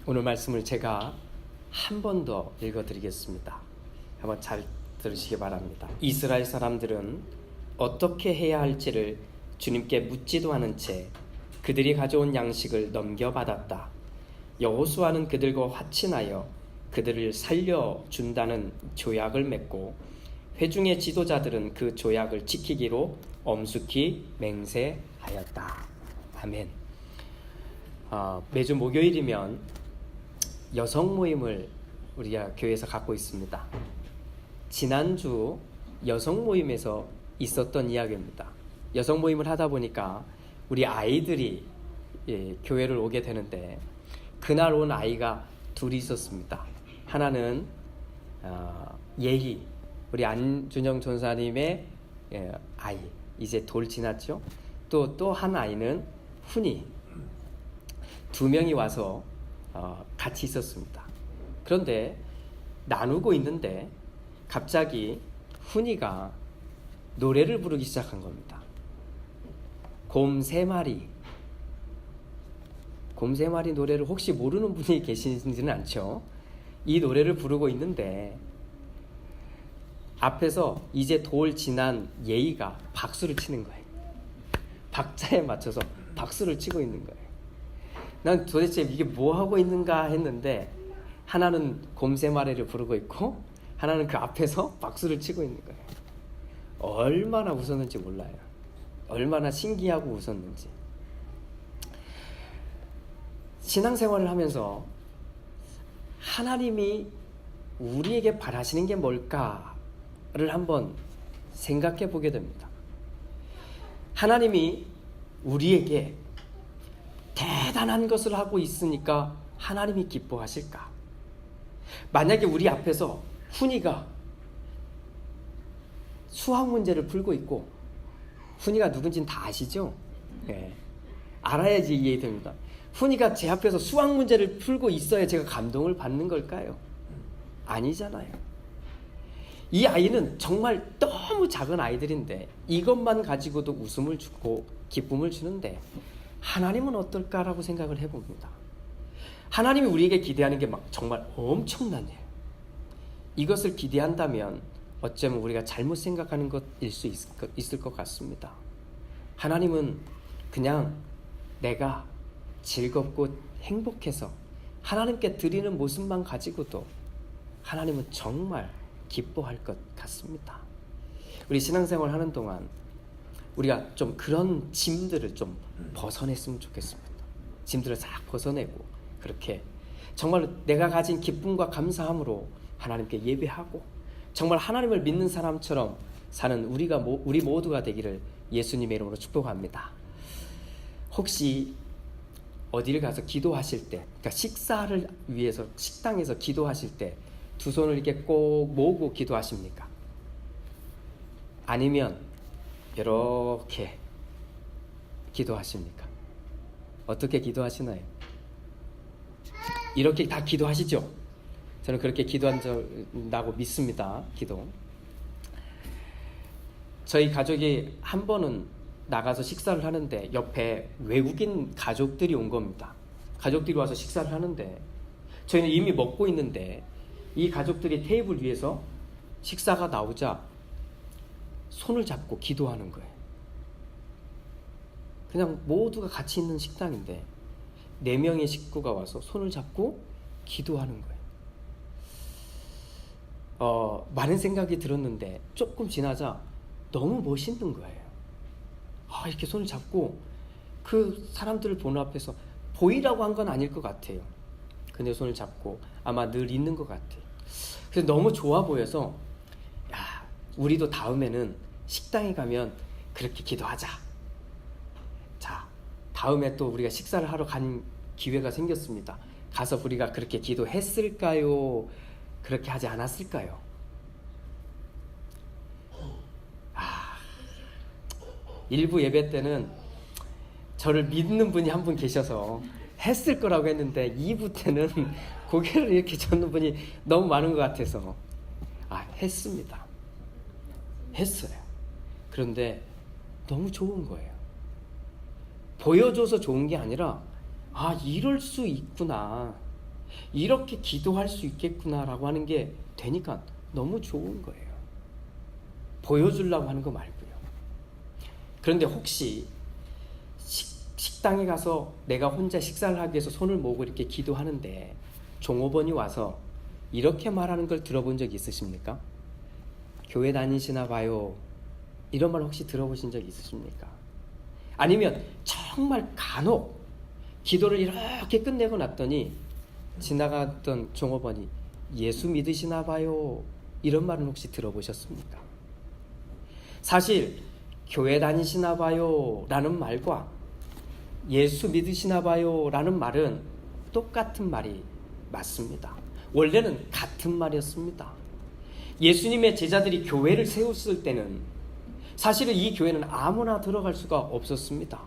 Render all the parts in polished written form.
오늘 말씀을 제가 한 번 더 읽어드리겠습니다. 한번 잘 들으시기 바랍니다. 이스라엘 사람들은 어떻게 해야 할지를 주님께 묻지도 않은 채 그들이 가져온 양식을 넘겨받았다. 여호수아는 그들과 화친하여 그들을 살려준다는 조약을 맺고 회중의 지도자들은 그 조약을 지키기로 엄숙히 맹세하였다. 아멘. 매주 목요일이면 여성 모임을 우리가 교회에서 갖고 있습니다. 지난주 여성 모임에서 있었던 이야기입니다. 여성 모임을 하다 보니까 우리 아이들이 교회를 오게 되는데 그날 온 아이가 둘이 있었습니다. 하나는 예희, 우리 안준영 전사님의 아이, 이제 돌 지났죠. 또 한 아이는 훈이. 두 명이 와서 같이 있었습니다. 그런데 나누고 있는데 갑자기 훈이가 노래를 부르기 시작한 겁니다. 곰 세 마리 노래를 혹시 모르는 분이 계시지는 않죠. 이 노래를 부르고 있는데 앞에서 이제 돌 지난 예의가 박수를 치는 거예요. 박자에 맞춰서 박수를 치고 있는 거예요. 난 도대체 이게 뭐 하고 있는가 했는데 하나는 곰 세 마리를 부르고 있고 하나는 그 앞에서 박수를 치고 있는 거예요. 얼마나 웃었는지 몰라요. 얼마나 신기하고 웃었는지. 신앙생활을 하면서 하나님이 우리에게 바라시는 게 뭘까를 한번 생각해 보게 됩니다. 하나님이 우리에게 대단한 것을 하고 있으니까 하나님이 기뻐하실까? 만약에 우리 앞에서 훈이가 수학 문제를 풀고 있고, 훈이가 누군지는 다 아시죠? 네. 알아야지 이해됩니다. 훈이가 제 앞에서 수학 문제를 풀고 있어야 제가 감동을 받는 걸까요? 아니잖아요. 이 아이는 정말 너무 작은 아이들인데 이것만 가지고도 웃음을 주고 기쁨을 주는데 하나님은 어떨까라고 생각을 해봅니다. 하나님이 우리에게 기대하는 게 막 정말 엄청나네요. 이것을 기대한다면 어쩌면 우리가 잘못 생각하는 것일 수 있을 것 같습니다. 하나님은 그냥 내가 즐겁고 행복해서 하나님께 드리는 모습만 가지고도 하나님은 정말 기뻐할 것 같습니다. 우리 신앙생활 하는 동안 우리가 좀 그런 짐들을 좀 벗어냈으면 좋겠습니다. 짐들을 싹 벗어내고 그렇게 정말 내가 가진 기쁨과 감사함으로 하나님께 예배하고 정말 하나님을 믿는 사람처럼 사는 우리 모두가 되기를 예수님의 이름으로 축복합니다. 혹시 어디를 가서 기도하실 때, 그러니까 식사를 위해서 식당에서 기도하실 때 두 손을 이렇게 꼭 모으고 기도하십니까? 아니면 이렇게 기도하십니까? 어떻게 기도하시나요? 이렇게 다 기도하시죠? 저는 그렇게 기도한다고 믿습니다. 기도. 저희 가족이 한 번은 나가서 식사를 하는데 옆에 외국인 가족들이 온 겁니다. 가족들이 와서 식사를 하는데 저희는 이미 먹고 있는데 이 가족들이 테이블 위에서 식사가 나오자 손을 잡고 기도하는 거예요. 그냥 모두가 같이 있는 식당인데 4명의 식구가 와서 손을 잡고 기도하는 거예요. 많은 생각이 들었는데 조금 지나자 너무 멋있는 거예요. 이렇게 손을 잡고 그 사람들을 보는 앞에서 보이라고 한 건 아닐 것 같아요. 근데 손을 잡고 아마 늘 있는 것 같아요. 그래서 너무 좋아 보여서 우리도 다음에는 식당에 가면 그렇게 기도하자. 자, 다음에 또 우리가 식사를 하러 간 기회가 생겼습니다. 가서 우리가 그렇게 기도했을까요? 그렇게 하지 않았을까요? 일부 예배 때는 저를 믿는 분이 한 분 계셔서 했을 거라고 했는데 2부 때는 고개를 이렇게 젓는 분이 너무 많은 것 같아서 했습니다. 했어요. 그런데 너무 좋은 거예요. 보여줘서 좋은 게 아니라 이럴 수 있구나. 이렇게 기도할 수 있겠구나라고 하는 게 되니까 너무 좋은 거예요. 보여주려고 하는 거 말고요. 그런데 혹시 식당에 가서 내가 혼자 식사를 하기 위해서 손을 모으고 이렇게 기도하는데 종업원이 와서 이렇게 말하는 걸 들어본 적 있으십니까? 교회 다니시나 봐요. 이런 말 혹시 들어보신 적 있으십니까? 아니면 정말 간혹 기도를 이렇게 끝내고 났더니 지나갔던 종업원이 예수 믿으시나 봐요. 이런 말은 혹시 들어보셨습니까? 사실 교회 다니시나 봐요 라는 말과 예수 믿으시나 봐요 라는 말은 똑같은 말이 맞습니다. 원래는 같은 말이었습니다. 예수님의 제자들이 교회를 세웠을 때는 사실은 이 교회는 아무나 들어갈 수가 없었습니다.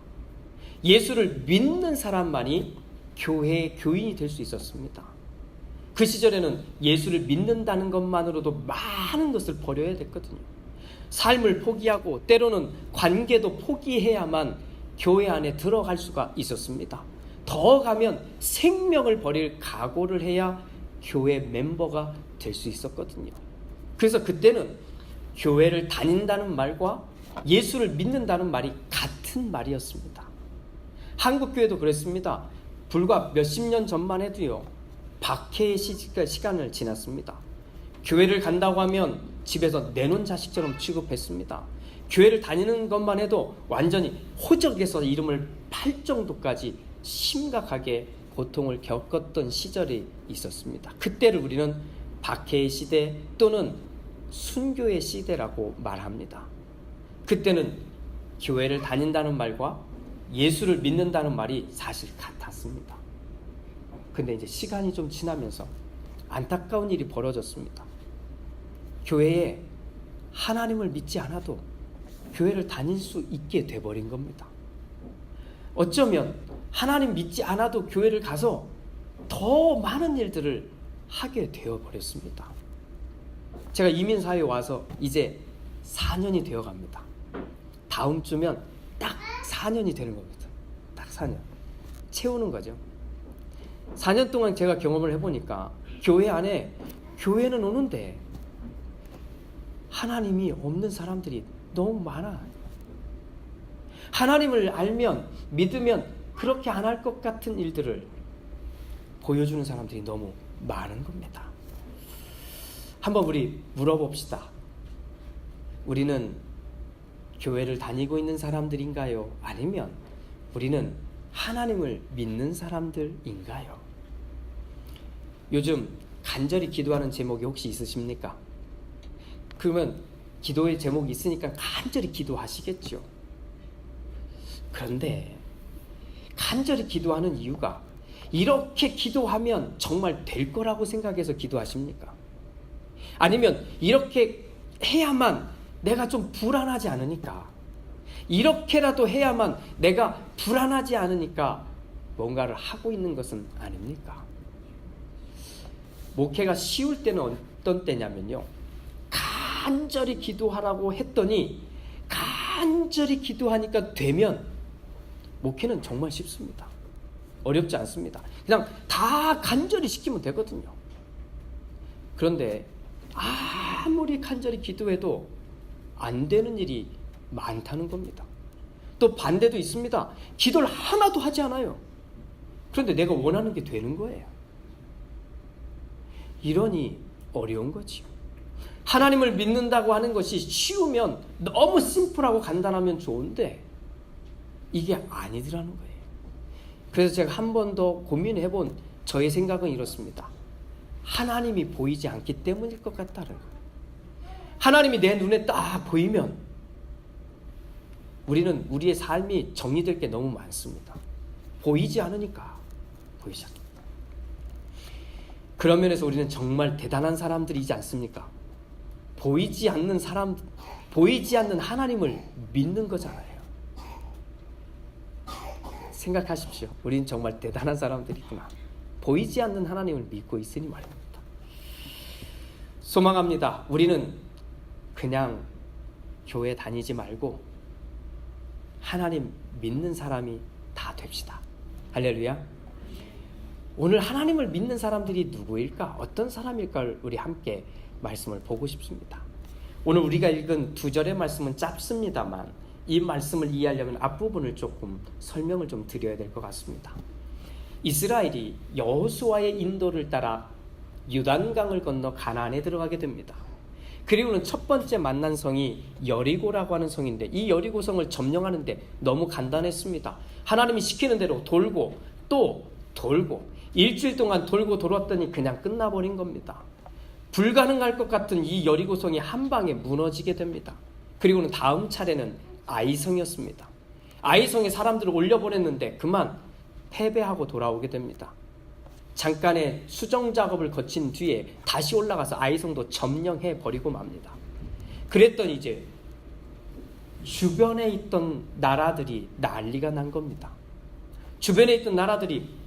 예수를 믿는 사람만이 교회의 교인이 될 수 있었습니다. 그 시절에는 예수를 믿는다는 것만으로도 많은 것을 버려야 됐거든요. 삶을 포기하고 때로는 관계도 포기해야만 교회 안에 들어갈 수가 있었습니다. 더 가면 생명을 버릴 각오를 해야 교회 멤버가 될 수 있었거든요. 그래서 그때는 교회를 다닌다는 말과 예수를 믿는다는 말이 같은 말이었습니다. 한국교회도 그랬습니다. 불과 몇십 년 전만 해도요, 박해의 시간을 지났습니다. 교회를 간다고 하면 집에서 내놓은 자식처럼 취급했습니다. 교회를 다니는 것만 해도 완전히 호적에서 이름을 팔 정도까지 심각하게 고통을 겪었던 시절이 있었습니다. 그때를 우리는 박해의 시대 또는 순교의 시대라고 말합니다. 그때는 교회를 다닌다는 말과 예수를 믿는다는 말이 사실 같았습니다. 근데 이제 시간이 좀 지나면서 안타까운 일이 벌어졌습니다. 교회에 하나님을 믿지 않아도 교회를 다닐 수 있게 돼버린 겁니다. 어쩌면 하나님 믿지 않아도 교회를 가서 더 많은 일들을 하게 되어버렸습니다. 제가 이민사회에 와서 이제 4년이 되어갑니다. 다음 주면 딱 4년이 되는 겁니다. 딱 4년. 채우는 거죠. 4년 동안 제가 경험을 해보니까 교회 안에 교회는 오는데 하나님이 없는 사람들이 너무 많아. 하나님을 알면 믿으면 그렇게 안 할 것 같은 일들을 보여주는 사람들이 너무 많은 겁니다. 한번 우리 물어봅시다. 우리는 교회를 다니고 있는 사람들인가요? 아니면 우리는 하나님을 믿는 사람들인가요? 요즘 간절히 기도하는 제목이 혹시 있으십니까? 그러면 기도의 제목이 있으니까 간절히 기도하시겠죠. 그런데 간절히 기도하는 이유가 이렇게 기도하면 정말 될 거라고 생각해서 기도하십니까? 아니면 이렇게 해야만 내가 좀 불안하지 않으니까, 이렇게라도 해야만 내가 불안하지 않으니까 뭔가를 하고 있는 것은 아닙니까? 목회가 쉬울 때는 어떤 때냐면요, 간절히 기도하라고 했더니 간절히 기도하니까 되면 목회는 정말 쉽습니다. 어렵지 않습니다. 그냥 다 간절히 시키면 되거든요. 그런데 아무리 간절히 기도해도 안 되는 일이 많다는 겁니다. 또 반대도 있습니다. 기도를 하나도 하지 않아요. 그런데 내가 원하는 게 되는 거예요. 이러니 어려운 거지요. 하나님을 믿는다고 하는 것이 쉬우면, 너무 심플하고 간단하면 좋은데 이게 아니더라는 거예요. 그래서 제가 한 번 더 고민해본 저의 생각은 이렇습니다. 하나님이 보이지 않기 때문일 것 같다는 거예요. 하나님이 내 눈에 딱 보이면 우리는 우리의 삶이 정리될 게 너무 많습니다. 보이지 않으니까 보이지 않습니다. 그런 면에서 우리는 정말 대단한 사람들이지 않습니까? 보이지 않는 사람, 보이지 않는 하나님을 믿는 거잖아요. 생각하십시오. 우린 정말 대단한 사람들이구나. 보이지 않는 하나님을 믿고 있으니 말입니다. 소망합니다. 우리는 그냥 교회 다니지 말고 하나님 믿는 사람이 다 됩시다. 할렐루야. 오늘 하나님을 믿는 사람들이 누구일까? 어떤 사람일까? 우리 함께 말씀을 보고 싶습니다. 오늘 우리가 읽은 2절의 말씀은 짧습니다만 이 말씀을 이해하려면 앞부분을 조금 설명을 좀 드려야 될 것 같습니다. 이스라엘이 여호수아의 인도를 따라 요단강을 건너 가나안에 들어가게 됩니다. 그리고는 첫 번째 만난 성이 여리고라고 하는 성인데 이 여리고 성을 점령하는데 너무 간단했습니다. 하나님이 시키는 대로 돌고 또 돌고 일주일 동안 돌고 돌았더니 그냥 끝나버린 겁니다. 불가능할 것 같은 이 여리고 성이 한 방에 무너지게 됩니다. 그리고는 다음 차례는 아이성이었습니다. 아이성에 사람들을 올려보냈는데 그만 패배하고 돌아오게 됩니다. 잠깐의 수정 작업을 거친 뒤에 다시 올라가서 아이성도 점령해 버리고 맙니다. 그랬더니 이제 주변에 있던 나라들이 난리가 난 겁니다. 주변에 있던 나라들이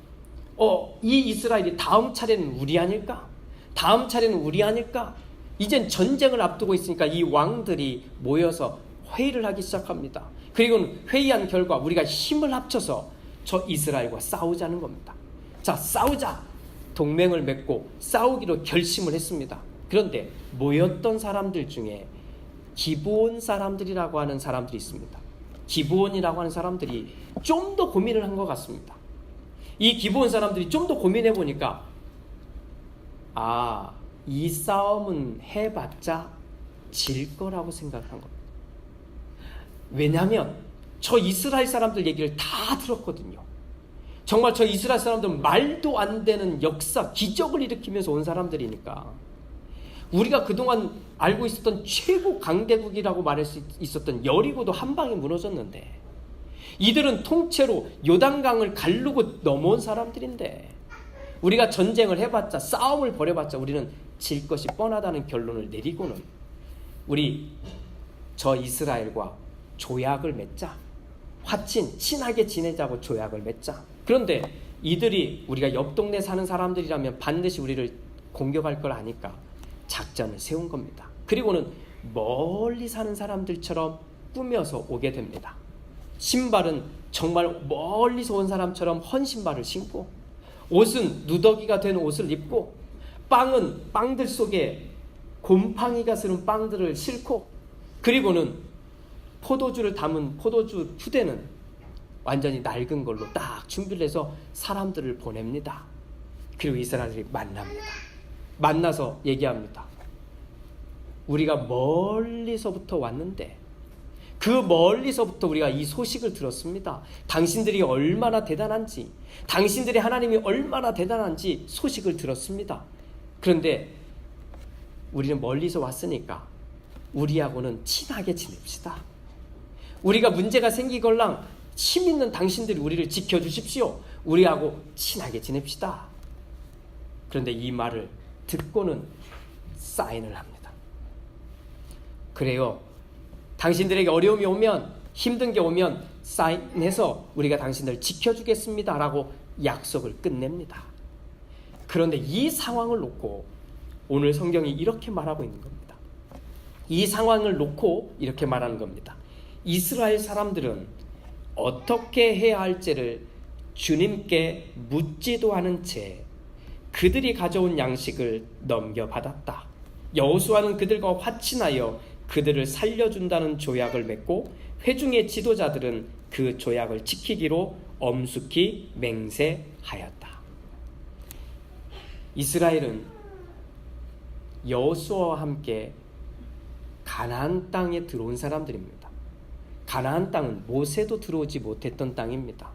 이 이스라엘이 다음 차례는 우리 아닐까? 다음 차례는 우리 아닐까? 이젠 전쟁을 앞두고 있으니까 이 왕들이 모여서 회의를 하기 시작합니다. 그리고는 회의한 결과 우리가 힘을 합쳐서 저 이스라엘과 싸우자는 겁니다. 자, 싸우자! 동맹을 맺고 싸우기로 결심을 했습니다. 그런데 모였던 사람들 중에 기브온 사람들이라고 하는 사람들이 있습니다. 기브온이라고 하는 사람들이 좀 더 고민을 한 것 같습니다. 이 기브온 사람들이 좀 더 고민해 보니까 이 싸움은 해봤자 질 거라고 생각한 겁니다. 왜냐하면 저 이스라엘 사람들 얘기를 다 들었거든요. 정말 저 이스라엘 사람들은 말도 안 되는 역사, 기적을 일으키면서 온 사람들이니까 우리가 그동안 알고 있었던 최고 강대국이라고 말할 수 있었던 여리고도 한 방에 무너졌는데 이들은 통째로 요단강을 가르고 넘어온 사람들인데 우리가 전쟁을 해봤자 싸움을 벌여봤자 우리는 질 것이 뻔하다는 결론을 내리고는 우리 저 이스라엘과 조약을 맺자. 친하게 지내자고 조약을 맺자. 그런데 이들이 우리가 옆 동네 사는 사람들이라면 반드시 우리를 공격할 걸 아니까 작전을 세운 겁니다. 그리고는 멀리 사는 사람들처럼 꾸며서 오게 됩니다. 신발은 정말 멀리서 온 사람처럼 헌 신발을 신고 옷은 누더기가 된 옷을 입고 빵은 빵들 속에 곰팡이가 스른 빵들을 싣고 그리고는 포도주를 담은 포도주 휴대는 완전히 낡은 걸로 딱 준비를 해서 사람들을 보냅니다. 그리고 이스라엘이 만납니다. 만나서 얘기합니다. 우리가 멀리서부터 왔는데 그 멀리서부터 우리가 이 소식을 들었습니다. 당신들이 얼마나 대단한지, 당신들의 하나님이 얼마나 대단한지 소식을 들었습니다. 그런데 우리는 멀리서 왔으니까 우리하고는 친하게 지냅시다. 우리가 문제가 생기걸랑 힘 있는 당신들이 우리를 지켜주십시오. 우리하고 친하게 지냅시다. 그런데 이 말을 듣고는 사인을 합니다. 그래요. 당신들에게 어려움이 오면 힘든 게 오면 사인해서 우리가 당신들 지켜주겠습니다 라고 약속을 끝냅니다. 그런데 이 상황을 놓고 오늘 성경이 이렇게 말하고 있는 겁니다. 이 상황을 놓고 이렇게 말하는 겁니다. 이스라엘 사람들은 어떻게 해야 할지를 주님께 묻지도 않은 채 그들이 가져온 양식을 넘겨받았다. 여호수아는 그들과 화친하여 그들을 살려준다는 조약을 맺고 회중의 지도자들은 그 조약을 지키기로 엄숙히 맹세하였다. 이스라엘은 여호수아와 함께 가나안 땅에 들어온 사람들입니다. 가나안 땅은 모세도 들어오지 못했던 땅입니다.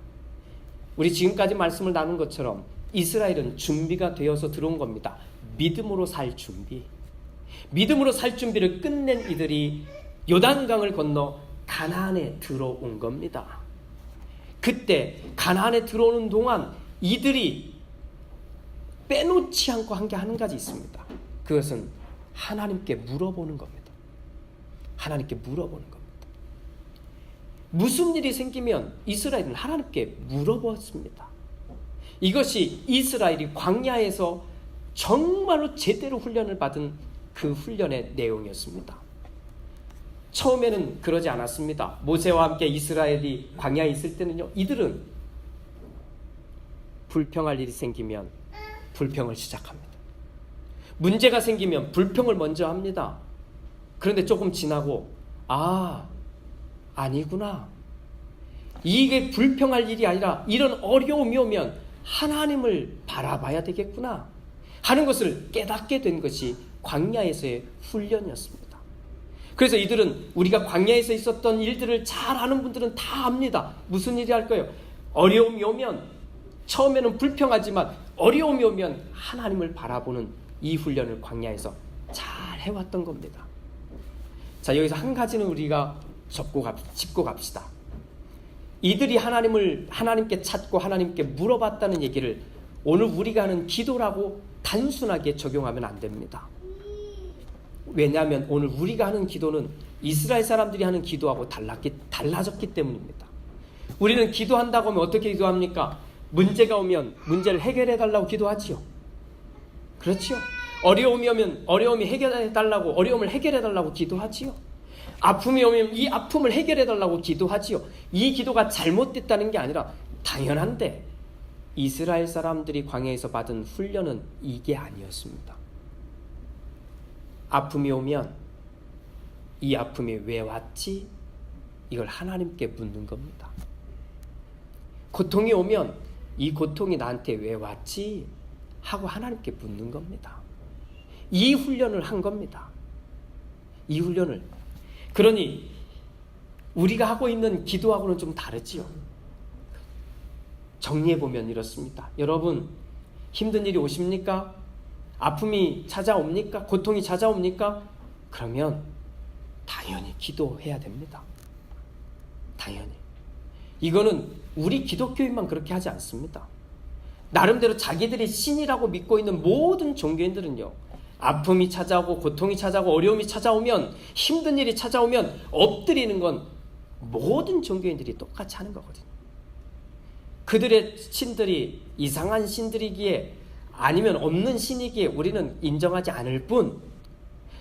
우리 지금까지 말씀을 나눈 것처럼 이스라엘은 준비가 되어서 들어온 겁니다. 믿음으로 살 준비. 믿음으로 살 준비를 끝낸 이들이 요단강을 건너 가나안에 들어온 겁니다. 그때 가나안에 들어오는 동안 이들이 빼놓지 않고 한 게 한 가지 있습니다. 그것은 하나님께 물어보는 겁니다. 하나님께 물어보는 겁니다. 무슨 일이 생기면 이스라엘은 하나님께 물어봤습니다. 이것이 이스라엘이 광야에서 정말로 제대로 훈련을 받은 그 훈련의 내용이었습니다. 처음에는 그러지 않았습니다. 모세와 함께 이스라엘이 광야에 있을 때는요, 이들은 불평할 일이 생기면 불평을 시작합니다. 문제가 생기면 불평을 먼저 합니다. 그런데 조금 지나고 아니구나. 이게 불평할 일이 아니라 이런 어려움이 오면 하나님을 바라봐야 되겠구나 하는 것을 깨닫게 된 것이 광야에서의 훈련이었습니다. 그래서 이들은 우리가 광야에서 있었던 일들을 잘 아는 분들은 다 압니다. 무슨 일이 할까요? 어려움이 오면 처음에는 불평하지만 어려움이 오면 하나님을 바라보는 이 훈련을 광야에서 잘 해왔던 겁니다. 자, 여기서 한 가지는 우리가 짚고 갑시다. 이들이 하나님께 찾고 하나님께 물어봤다는 얘기를 오늘 우리가 하는 기도라고 단순하게 적용하면 안 됩니다. 왜냐하면 오늘 우리가 하는 기도는 이스라엘 사람들이 하는 기도하고 달라졌기 때문입니다. 우리는 기도한다고 하면 어떻게 기도합니까? 문제가 오면 문제를 해결해 달라고 기도하지요. 그렇죠? 어려움이 오면 어려움이 해결해 달라고 어려움을 해결해 달라고 기도하지요. 아픔이 오면 이 아픔을 해결해 달라고 기도하지요. 이 기도가 잘못됐다는 게 아니라 당연한데 이스라엘 사람들이 광야에서 받은 훈련은 이게 아니었습니다. 아픔이 오면 이 아픔이 왜 왔지? 이걸 하나님께 묻는 겁니다. 고통이 오면 이 고통이 나한테 왜 왔지? 하고 하나님께 묻는 겁니다. 이 훈련을 한 겁니다. 이 훈련을. 그러니 우리가 하고 있는 기도하고는 좀 다르지요. 정리해보면 이렇습니다. 여러분, 힘든 일이 오십니까? 아픔이 찾아옵니까? 고통이 찾아옵니까? 그러면 당연히 기도해야 됩니다. 당연히. 이거는 우리 기독교인만 그렇게 하지 않습니다. 나름대로 자기들이 신이라고 믿고 있는 모든 종교인들은요, 아픔이 찾아오고 고통이 찾아오고 어려움이 찾아오면 힘든 일이 찾아오면 엎드리는 건 모든 종교인들이 똑같이 하는 거거든요. 그들의 신들이 이상한 신들이기에 아니면 없는 신이기에 우리는 인정하지 않을 뿐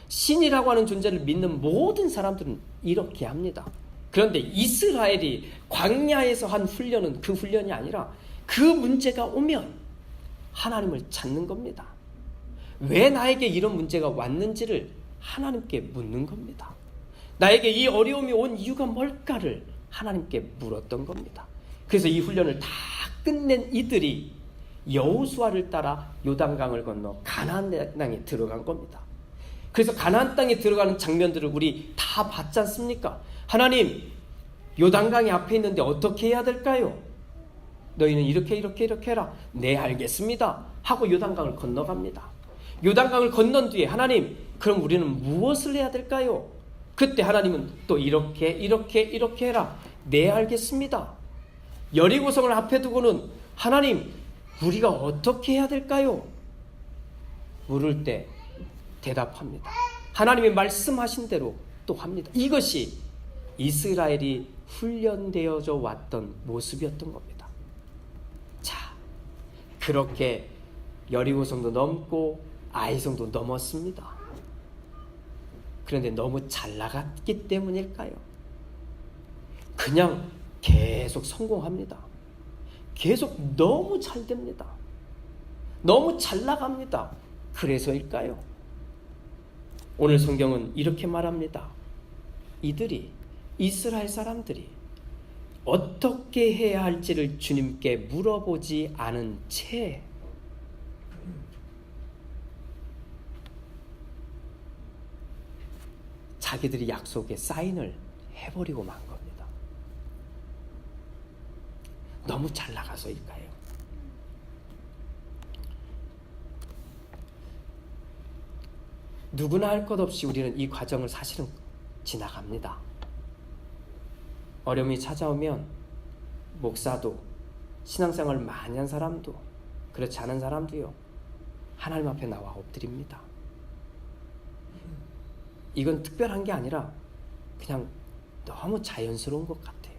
신이라고 하는 존재를 믿는 모든 사람들은 이렇게 합니다. 그런데 이스라엘이 광야에서 한 훈련은 그 훈련이 아니라 그 문제가 오면 하나님을 찾는 겁니다. 왜 나에게 이런 문제가 왔는지를 하나님께 묻는 겁니다. 나에게 이 어려움이 온 이유가 뭘까를 하나님께 물었던 겁니다. 그래서 이 훈련을 다 끝낸 이들이 여호수아를 따라 요단강을 건너 가나안 땅에 들어간 겁니다. 그래서 가나안 땅에 들어가는 장면들을 우리 다 봤지 않습니까? 하나님, 요단강이 앞에 있는데 어떻게 해야 될까요? 너희는 이렇게 해라. 네, 알겠습니다 하고 요단강을 건너갑니다. 요단강을 건넌 뒤에 하나님, 그럼 우리는 무엇을 해야 될까요? 그때 하나님은 또 이렇게 해라. 네, 알겠습니다. 여리고성을 앞에 두고는 하나님, 우리가 어떻게 해야 될까요? 물을 때 대답합니다. 하나님이 말씀하신 대로 또 합니다. 이것이 이스라엘이 훈련되어져 왔던 모습이었던 겁니다. 자, 그렇게 여리고성도 넘고 아이성도 넘었습니다. 그런데 너무 잘 나갔기 때문일까요? 그냥 계속 성공합니다. 계속 너무 잘 됩니다. 너무 잘 나갑니다. 그래서일까요? 오늘 성경은 이렇게 말합니다. 이스라엘 사람들이 어떻게 해야 할지를 주님께 물어보지 않은 채 자기들이 약속에 사인을 해버리고 만 겁니다. 너무 잘 나가서일까요? 누구나 할 것 없이 우리는 이 과정을 사실은 지나갑니다. 어려움이 찾아오면 목사도, 신앙생활을 많이 한 사람도, 그렇지 않은 사람도요, 하나님 앞에 나와 엎드립니다. 이건 특별한 게 아니라 그냥 너무 자연스러운 것 같아요.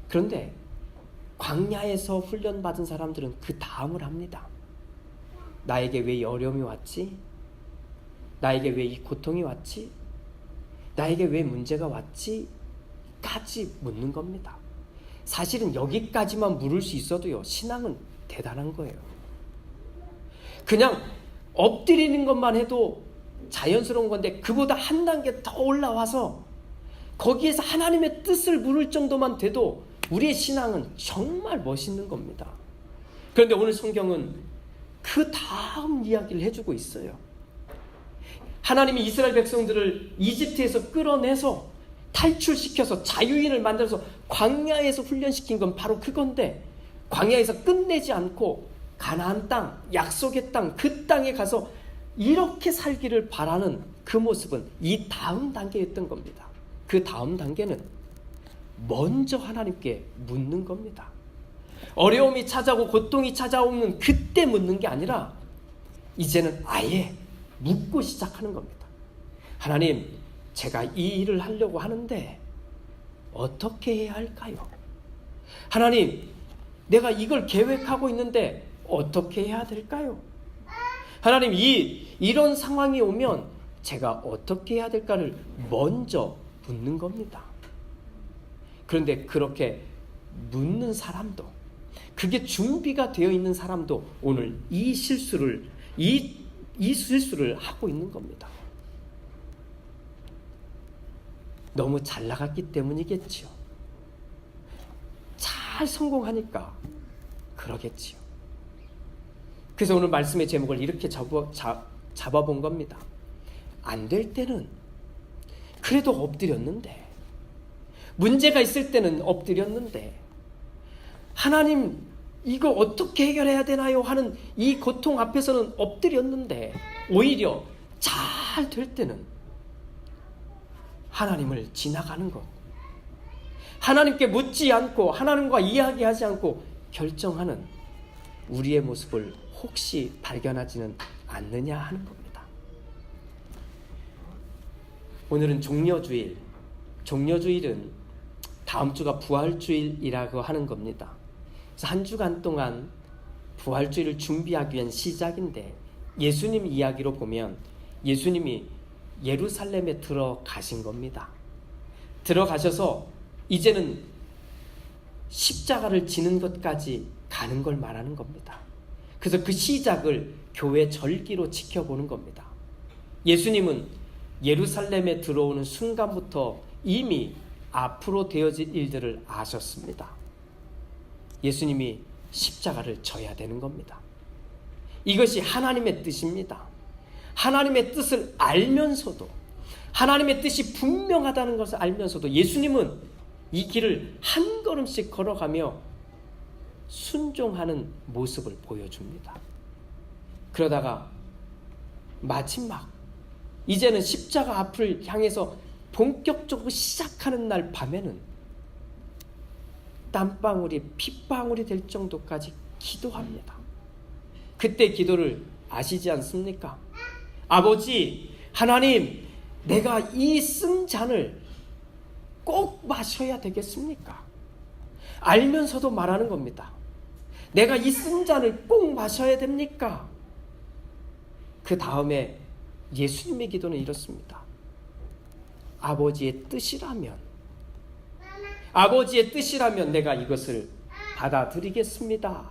그런데 광야에서 훈련받은 사람들은 그 다음을 합니다. 나에게 왜 이 어려움이 왔지? 나에게 왜 이 고통이 왔지? 나에게 왜 문제가 왔지? 까지 묻는 겁니다. 사실은 여기까지만 물을 수 있어도요, 신앙은 대단한 거예요. 그냥 엎드리는 것만 해도 자연스러운 건데, 그보다 한 단계 더 올라와서 거기에서 하나님의 뜻을 물을 정도만 돼도 우리의 신앙은 정말 멋있는 겁니다. 그런데 오늘 성경은 그 다음 이야기를 해주고 있어요. 하나님이 이스라엘 백성들을 이집트에서 끌어내서 탈출시켜서 자유인을 만들어서 광야에서 훈련시킨 건 바로 그건데, 광야에서 끝내지 않고 가나안 땅, 약속의 땅, 그 땅에 가서 이렇게 살기를 바라는 그 모습은 이 다음 단계였던 겁니다. 그 다음 단계는 먼저 하나님께 묻는 겁니다. 어려움이 찾아오고 고통이 찾아오면 그때 묻는 게 아니라 이제는 아예 묻고 시작하는 겁니다. 하나님, 제가 이 일을 하려고 하는데 어떻게 해야 할까요? 하나님, 내가 이걸 계획하고 있는데 어떻게 해야 될까요? 하나님, 이런 상황이 오면 제가 어떻게 해야 될까를 먼저 묻는 겁니다. 그런데 그렇게 묻는 사람도, 그게 준비가 되어 있는 사람도 오늘 이 실수를 하고 있는 겁니다. 너무 잘 나갔기 때문이겠지요. 잘 성공하니까 그러겠지요. 그래서 오늘 말씀의 제목을 이렇게 잡아본 겁니다. 안 될 때는 그래도 엎드렸는데, 문제가 있을 때는 엎드렸는데, 하나님 이거 어떻게 해결해야 되나요? 하는 이 고통 앞에서는 엎드렸는데, 오히려 잘 될 때는 하나님을 지나가는 것, 하나님께 묻지 않고 하나님과 이야기하지 않고 결정하는 우리의 모습을 혹시 발견하지는 않느냐 하는 겁니다. 오늘은 종려주일. 종려주일은 다음 주가 부활주일이라고 하는 겁니다. 그래서 한 주간 동안 부활주일을 준비하기 위한 시작인데, 예수님 이야기로 보면 예수님이 예루살렘에 들어가신 겁니다. 들어가셔서 이제는 십자가를 지는 것까지 가는 걸 말하는 겁니다. 그래서 그 시작을 교회 절기로 지켜보는 겁니다. 예수님은 예루살렘에 들어오는 순간부터 이미 앞으로 되어질 일들을 아셨습니다. 예수님이 십자가를 져야 되는 겁니다. 이것이 하나님의 뜻입니다. 하나님의 뜻을 알면서도, 하나님의 뜻이 분명하다는 것을 알면서도 예수님은 이 길을 한 걸음씩 걸어가며 순종하는 모습을 보여줍니다. 그러다가 마지막, 이제는 십자가 앞을 향해서 본격적으로 시작하는 날 밤에는 땀방울이 핏방울이 될 정도까지 기도합니다. 그때 기도를 아시지 않습니까? 아버지, 하나님, 내가 이 쓴 잔을 꼭 마셔야 되겠습니까? 알면서도 말하는 겁니다. 내가 이 쓴 잔을 꼭 마셔야 됩니까? 그 다음에 예수님의 기도는 이렇습니다. 아버지의 뜻이라면, 아버지의 뜻이라면 내가 이것을 받아들이겠습니다.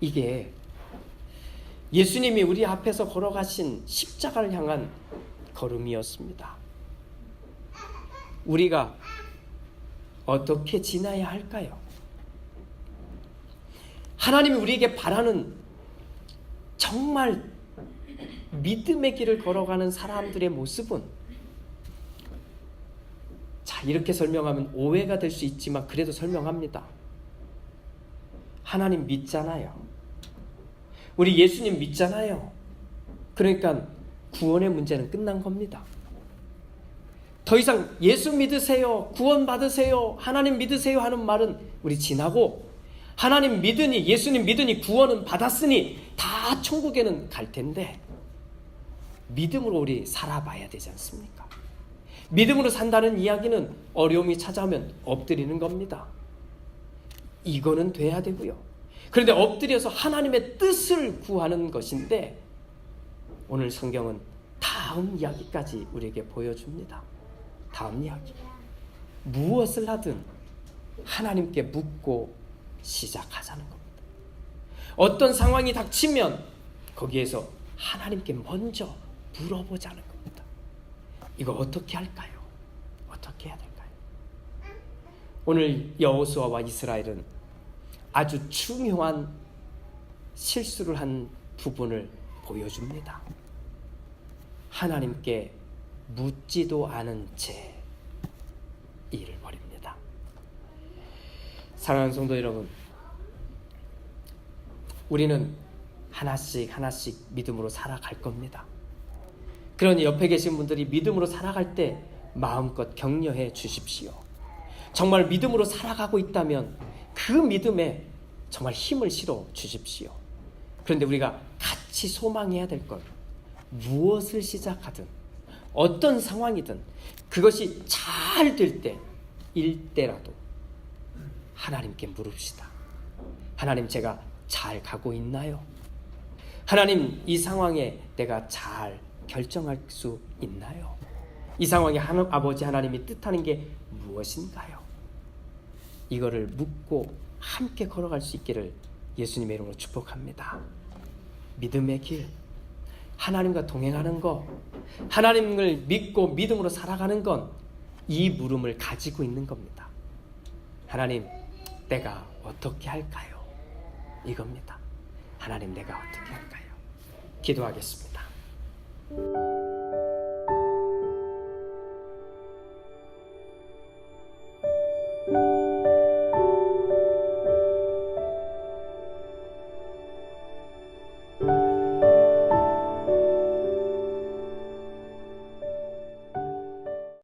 이게 예수님이 우리 앞에서 걸어가신 십자가를 향한 걸음이었습니다. 우리가 어떻게 지나야 할까요? 하나님이 우리에게 바라는 정말 믿음의 길을 걸어가는 사람들의 모습은, 자, 이렇게 설명하면 오해가 될 수 있지만 그래도 설명합니다. 하나님 믿잖아요. 우리 예수님 믿잖아요. 그러니까 구원의 문제는 끝난 겁니다. 더 이상 예수 믿으세요, 구원 받으세요, 하나님 믿으세요 하는 말은 우리 지나고, 하나님 믿으니, 예수님 믿으니 구원은 받았으니 다 천국에는 갈 텐데, 믿음으로 우리 살아봐야 되지 않습니까? 믿음으로 산다는 이야기는 어려움이 찾아오면 엎드리는 겁니다. 이거는 돼야 되고요. 그런데 엎드려서 하나님의 뜻을 구하는 것인데, 오늘 성경은 다음 이야기까지 우리에게 보여줍니다. 다음 이야기. 무엇을 하든 하나님께 묻고 시작하자는 겁니다. 어떤 상황이 닥치면 거기에서 하나님께 먼저 물어보자는 겁니다. 이거 어떻게 할까요? 어떻게 해야 될까요? 오늘 여호수아와 이스라엘은 아주 중요한 실수를 한 부분을 보여줍니다. 하나님께 묻지도 않은 채 일을 벌입니다. 사랑하는 성도 여러분, 우리는 하나씩 믿음으로 살아갈 겁니다. 그러니 옆에 계신 분들이 믿음으로 살아갈 때 마음껏 격려해 주십시오. 정말 믿음으로 살아가고 있다면 그 믿음에 정말 힘을 실어 주십시오. 그런데 우리가 같이 소망해야 될 것, 무엇을 시작하든 어떤 상황이든 그것이 잘 될 때일 때라도 하나님께 물읍시다. 하나님, 제가 잘 가고 있나요? 하나님, 이 상황에 내가 잘 결정할 수 있나요? 이 상황에 아버지 하나님이 뜻하는 게 무엇인가요? 이거를 묻고 함께 걸어갈 수 있기를 예수님의 이름으로 축복합니다. 믿음의 길, 하나님과 동행하는 것, 하나님을 믿고 믿음으로 살아가는 건 이 물음을 가지고 있는 겁니다. 하나님, 내가 어떻게 할까요? 이겁니다. 하나님, 내가 어떻게 할까요? 기도하겠습니다.